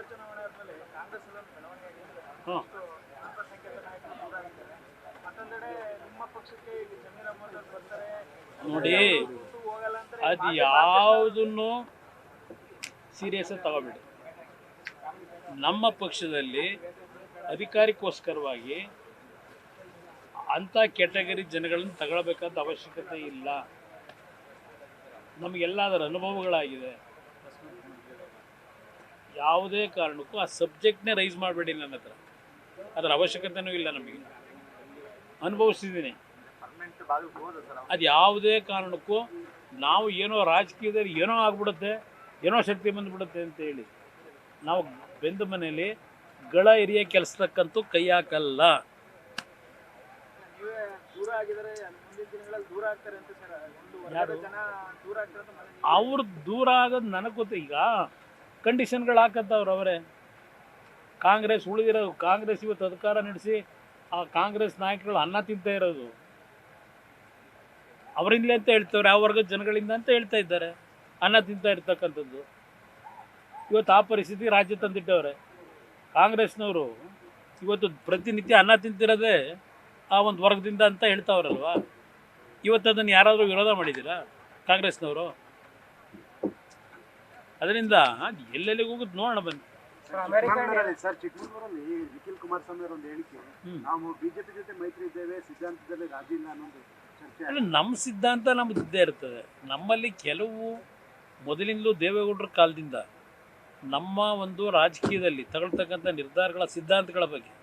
ಉಪಚುನಾವಣೆ ಆದ್ಮೇಲೆ ಕಾಂಗ್ರೆಸ್ ಎಲ್ಲ ಬೆಳವಣಿಗೆ ಆಗಿದೆ. ಹಾಂ ಅಲ್ಪಸಂಖ್ಯಾತ ನಾಯಕರು ದೂರ ಆಗಿದ್ದಾರೆ. ಮತ್ತೊಂದೆಡೆ ನಿಮ್ಮ ಪಕ್ಷಕ್ಕೆ ಈಗ ಜಮೀರ್ ಅಹ್ಮದ್ ಅವ್ರು ಬರ್ತಾರೆ, ನೋಡಿ, ಹೋಗಲ್ಲ ಅಂದ್ರೆ ಅದು ಯಾವುದನ್ನು ಸೀರಿಯಸ್ ತಗೋಬೇಡಿ. ನಮ್ಮ ಪಕ್ಷದಲ್ಲಿ ಅಧಿಕಾರಕ್ಕೋಸ್ಕರವಾಗಿ ಅಂಥ ಕ್ಯಾಟಗರಿ ಜನಗಳನ್ನು ತಗೊಳ್ಬೇಕಾದ ಅವಶ್ಯಕತೆ ಇಲ್ಲ. ನಮಗೆಲ್ಲ ಅದರ ಅನುಭವಗಳಾಗಿದೆ. ಯಾವುದೇ ಕಾರಣಕ್ಕೂ ಆ ಸಬ್ಜೆಕ್ಟ್ನೇ ರೈಸ್ ಮಾಡಬೇಡಿ ನನ್ನ ಹತ್ರ. ಅದರ ಅವಶ್ಯಕತೆಯೂ ಇಲ್ಲ. ನಮಗೆ ಅನುಭವಿಸಿದ್ದೀನಿ. ಅದು ಯಾವುದೇ ಕಾರಣಕ್ಕೂ ನಾವು ಏನೋ ರಾಜಕೀಯದಲ್ಲಿ ಏನೋ ಆಗ್ಬಿಡುತ್ತೆ, ಏನೋ ಶಕ್ತಿ ಬಂದುಬಿಡುತ್ತೆ ಅಂತ ಹೇಳಿ ನಾವು ಬೆಂದ ಮನೆಯಲ್ಲಿ ಗಳ ಹಿರಿಯ ಕೆಲಸಕ್ಕಂತೂ ಕೈ ಹಾಕಲ್ಲ. ನೀವೇ ದೂರ ಆಗಿದ್ದಾರೆ, ಮುಂದಿನ ದಿನಗಳಲ್ಲಿ ದೂರ ಆಗ್ತಾರೆ ಅಂತ ಸರ್. ಯಾರು? ಜನ ದೂರ ಆಗ್ತಾರೆ ಅಂತ ಅವ್ರು ದೂರ ಆಗೋದು ನನಗೆ ಗೊತ್ತು. ಈಗ ಕಂಡೀಷನ್ಗಳು ಹಾಕತ್ತವ್ರು ಅವರೇ. ಕಾಂಗ್ರೆಸ್ ಉಳಿದಿರೋ ಕಾಂಗ್ರೆಸ್ ಇವತ್ತು ಅಧಿಕಾರ ನಡೆಸಿ ಆ ಕಾಂಗ್ರೆಸ್ ನಾಯಕರುಗಳು ಅನ್ನ ತಿಂತ ಇರೋದು ಅವರಿಂದಲೇ ಅಂತ ಹೇಳ್ತವ್ರೆ. ಯಾವ ವರ್ಗದ ಜನಗಳಿಂದ ಅಂತ ಹೇಳ್ತಾ ಇದ್ದಾರೆ. ಅನ್ನ ತಿಂತ ಇರ್ತಕ್ಕಂಥದ್ದು ಇವತ್ತು ಆ ಪರಿಸ್ಥಿತಿ ರಾಜ್ಯ ತಂದಿಟ್ಟವ್ರೆ. ಕಾಂಗ್ರೆಸ್ನವರು ಇವತ್ತು ಪ್ರತಿನಿತ್ಯ ಅನ್ನ ತಿಂತಿರೋದೇ ಆ ಒಂದು ವರ್ಗದಿಂದ ಅಂತ ಹೇಳ್ತಾವ್ರಲ್ವ. ಇವತ್ತು ಅದನ್ನು ಯಾರಾದರೂ ವಿರೋಧ ಮಾಡಿದ್ದೀರಾ ಕಾಂಗ್ರೆಸ್ನವರು? ಅದರಿಂದ ಎಲ್ಲೆಲ್ಲಿಗೆ ಹೋಗುದು ನೋಡೋಣ ಬನ್ನಿ. ಸರ್, ಚಿಕ್ಕಮಗಳೂರಲ್ಲಿ ನಿಖಿಲ್ ಕುಮಾರಸ್ವಾಮಿ ಅವರ ಒಂದು ಹೇಳಿಕೆ, ನಾವು ಬಿಜೆಪಿ ಜೊತೆ ಮೈತ್ರಿ ಇದ್ದೇವೆ, ಸಿದ್ಧಾಂತದಲ್ಲಿ ರಾಜಿ ಇಲ್ಲ ಅನ್ನೋದು ಚರ್ಚೆ. ಅಲ್ಲ, ನಮ್ಮ ಸಿದ್ಧಾಂತ ನಮ್ದು ಇದ್ದೇ ಇರ್ತದೆ. ನಮ್ಮಲ್ಲಿ ಕೆಲವು ಮೊದಲಿಂದಲೂ ದೇವೇಗೌಡರ ಕಾಲದಿಂದ ನಮ್ಮ ಒಂದು ರಾಜಕೀಯದಲ್ಲಿ ತಗೊಳ್ತಕ್ಕಂಥ ನಿರ್ಧಾರಗಳ ಸಿದ್ಧಾಂತಗಳ ಬಗ್ಗೆ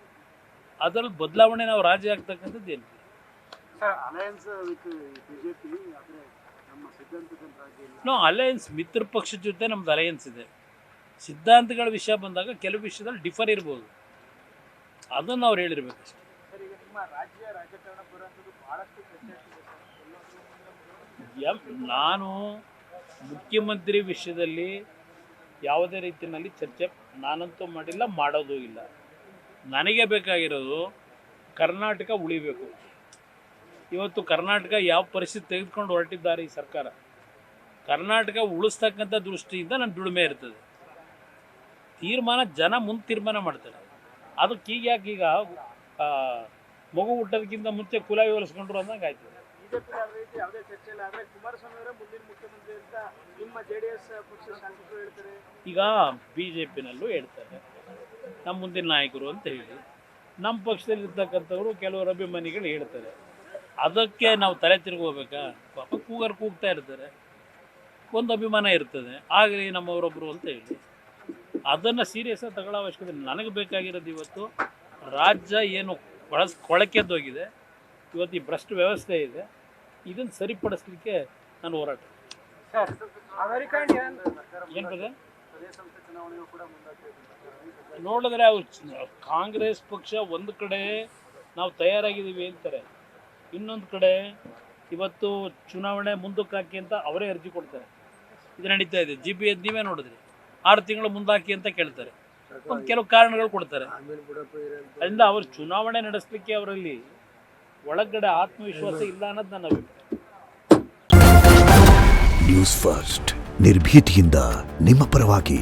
ಅದರಲ್ಲಿ ಬದಲಾವಣೆ ನಾವು ರಾಜಿ ಆಗ್ತಕ್ಕಂಥದ್ದು ಏನು ಅಲಯನ್ಸ್ ವಿತ್ ಬಿಜೆಪಿ, ಆದರೆ ನಮ್ಮ ಸಿದ್ಧಾಂತದಲ್ಲಿ ರಾಜಿ ಇಲ್ಲ. ನೋ ಅಲಯನ್ಸ್ ಮಿತ್ರ ಪಕ್ಷದ ಜೊತೆ ನಮ್ದು ಅಲಯನ್ಸ್ ಇದೆ. ಸಿದ್ಧಾಂತಗಳ ವಿಷಯ ಬಂದಾಗ ಕೆಲವು ವಿಷಯದಲ್ಲಿ ಡಿಫರ್ ಇರ್ಬೋದು, ಅದನ್ನು ಅವ್ರು ಹೇಳಿರ್ಬೇಕಷ್ಟೆ. ಸರ್, ಈಗ ನಿಮ್ಮ ರಾಜ್ಯ ರಾಜಕಾರಣ ಬರುವಂಥದ್ದು ಬಹಳಷ್ಟು ಚರ್ಚೆ ಆಗ್ತಿದೆ ಸರ್. ನಾನು ಮುಖ್ಯಮಂತ್ರಿ ವಿಷಯದಲ್ಲಿ ಯಾವುದೇ ರೀತಿಯಲ್ಲಿ ಚರ್ಚೆ ನಾನಂತೂ ಮಾಡಿಲ್ಲ, ಮಾಡೋದೂ ಇಲ್ಲ. ನನಗೆ ಬೇಕಾಗಿರೋದು ಕರ್ನಾಟಕ ಉಳಿಬೇಕು. ಇವತ್ತು ಕರ್ನಾಟಕ ಯಾವ ಪರಿಸ್ಥಿತಿ ತೆಗೆದುಕೊಂಡು ಹೊರಟಿದ್ದಾರೆ ಈ ಸರ್ಕಾರ, ಕರ್ನಾಟಕ ಉಳಿಸ್ತಕ್ಕಂಥ ದೃಷ್ಟಿಯಿಂದ ನನ್ನ ದುಡಿಮೆ ಇರ್ತದೆ. ತೀರ್ಮಾನ ಜನ ಮುಂದೆ ತೀರ್ಮಾನ ಮಾಡ್ತಾರೆ. ಅದಕ್ಕೆ ಈಗ ಯಾಕೆ ಈಗ ಮಗು ಹುಟ್ಟೋದಕ್ಕಿಂತ ಮುಂಚೆ ಕುಲಾವಿ ಹೊಲಿಸ್ಕೊಂಡ್ರು ಅಂದಂಗೆ ಆಯ್ತು. ಬಿಜೆಪಿ ರೀತಿ ಯಾವುದೇ ಚರ್ಚೆ ಇಲ್ಲ. ಆದರೆ ಕುಮಾರಸ್ವಾಮಿ ಅವರೇ ಮುಂದಿನ ಮುಖ್ಯಮಂತ್ರಿ ಅಂತ ನಿಮ್ಮ JDS ಪಕ್ಷದ ಶಾಸಕರು ಹೇಳ್ತಾರೆ. ಈಗ BJPನಲ್ಲೂ ಹೇಳ್ತಾರೆ ನಮ್ಮ ಮುಂದಿನ ನಾಯಕರು ಅಂತ ಹೇಳಿ. ನಮ್ಮ ಪಕ್ಷದಲ್ಲಿರ್ತಕ್ಕಂಥವ್ರು ಕೆಲವರು ಅಭಿಮಾನಿಗಳು ಹೇಳ್ತಾರೆ. ಅದಕ್ಕೆ ನಾವು ತಲೆ ತಿರುಗೋಬೇಕಾ? ಪಾಪ ಕೂಗ್ತಾ ಇರ್ತಾರೆ, ಒಂದು ಅಭಿಮಾನ ಇರ್ತದೆ, ಆಗಲಿ ನಮ್ಮವರೊಬ್ಬರು ಅಂತ ಹೇಳಿ ಅದನ್ನು ಸೀರಿಯಸ್ಸಾಗಿ ತಗೊಳ್ಳೋ ಅವಶ್ಯಕತೆ. ನನಗೆ ಬೇಕಾಗಿರೋದು ಇವತ್ತು ರಾಜ್ಯ ಏನು ಕೊಳಕೆದ್ದೋಗಿದೆ, ಇವತ್ತು ಈ ಭ್ರಷ್ಟ ವ್ಯವಸ್ಥೆ ಇದೆ, ಇದನ್ನು ಸರಿಪಡಿಸ್ಲಿಕ್ಕೆ ನಾನು ಹೋರಾಟ. ಸರ್, ಅಮೆರಿಕ ಏನು ಬದೆ ನೋಡಿದ್ರೆ ಅವ್ರು ಕಾಂಗ್ರೆಸ್ ಪಕ್ಷ ಒಂದು ಕಡೆ ನಾವು ತಯಾರಾಗಿದ್ದೀವಿ ಅಂತಾರೆ, ಇನ್ನೊಂದು ಕಡೆ ಇವತ್ತು ಚುನಾವಣೆ ಮುಂದಕ್ಕೆ ಹಾಕಿ ಅಂತ ಅವರೇ ಅರ್ಜಿ ಕೊಡ್ತಾರೆ. ಇದು ನಡೀತಾ ಇದೆ. GPS ನೀವೇ ನೋಡಿದ್ರಿ, 6 ತಿಂಗಳು ಮುಂದಾಕಿ ಅಂತ ಕೇಳ್ತಾರೆ, ಒಂದು ಕೆಲವು ಕಾರಣಗಳು ಕೊಡ್ತಾರೆ. ಅದರಿಂದ ಅವರು ಚುನಾವಣೆ ನಡೆಸಲಿಕ್ಕೆ ಅವರಲ್ಲಿ ಒಳಗಡೆ ಆತ್ಮವಿಶ್ವಾಸ ಇಲ್ಲ ಅನ್ನೋದು ನನ್ನ ಅಭಿಪ್ರಾಯ. ನ್ಯೂಸ್ ಫಸ್ಟ್, ನಿರ್ಭೀತಿಯಿಂದ ನಿಮ್ಮ ಪರವಾಗಿ.